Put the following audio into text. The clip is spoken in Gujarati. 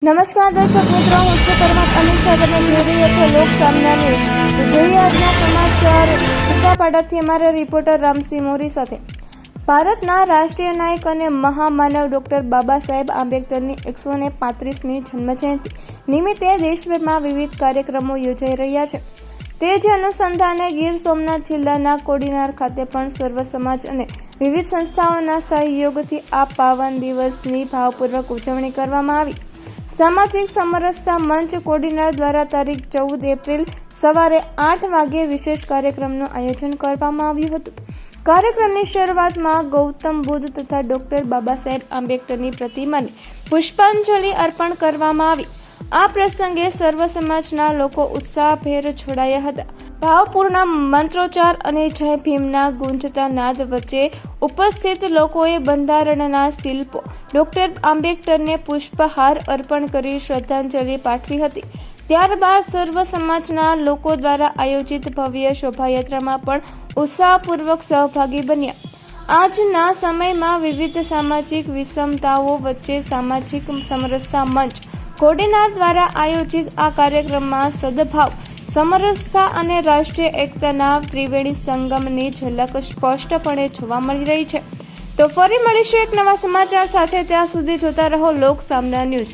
નમસ્કાર દર્શક મિત્રો, હું છું પરમાત્મા અનિશા. તમે જોઈ રહ્યા છો લોક સામના ન્યૂઝ. તો જોઈએ આજના સમાચાર સુકાપાડાથી અમારા રિપોર્ટર રામસિંહ મોરી સાથે. ભારતના રાષ્ટ્રીય નાયક અને મહામાનવ ડોક્ટર બાબા સાહેબ આંબેડકરની 135મી જન્મજયંતિ નિમિત્તે દેશભરમાં વિવિધ કાર્યક્રમો યોજાઈ રહ્યા છે. તે જ અનુસંધાને ગીર સોમનાથ જિલ્લાના કોડીનાર ખાતે પણ સર્વ સમાજ અને વિવિધ સંસ્થાઓના સહયોગથી આ પાવન દિવસની ભાવપૂર્વક ઉજવણી કરવામાં આવી. સામાજિક સમરસતા મંચ કોડીનાર દ્વારા તારીખ 14 એપ્રિલ સવારે 8 વાગ્યે વિશેષ કાર્યક્રમનું આયોજન કરવામાં આવ્યું હતું. કાર્યક્રમની શરૂઆતમાં ગૌતમ બુદ્ધ તથા ડોક્ટર બાબા સાહેબ આંબેડકરની પ્રતિમાને પુષ્પાંજલિ અર્પણ કરવામાં આવી. આ પ્રસંગે સર્વ સમાજના લોકો ઉત્સાહભેર જોડાયા હતા. ભાવપૂર્ણ મંત્રોચ્ચાર અને જય ભીમના ગુંજતા નાદ વચ્ચે ઉપસ્થિત લોકોએ બંધારણના શિલ્પો ડોક્ટર આંબેડકરને પુષ્પહાર અર્પણ કરી શ્રદ્ધાંજલિ પાઠવી હતી. ત્યારબાદ સર્વ સમાજના લોકો દ્વારા આયોજિત ભવ્ય શોભાયાત્રામાં પણ ઉત્સાહપૂર્વક સહભાગી બન્યા. આજના સમયમાં વિવિધ સામાજિક વિષમતાઓ વચ્ચે સામાજિક સમરસતા મંચ કોડીનાર દ્વારા આયોજિત આ કાર્યક્રમમાં સદભાવ, સમરસતા અને રાષ્ટ્રીય એકતાના ત્રિવેણી સંગમની ઝલક સ્પષ્ટપણે જોવા મળી રહી છે. તો ફરી મળીશું એક નવા સમાચાર સાથે. ત્યાં સુધી જોતા રહો લોક સામના ન્યૂઝ.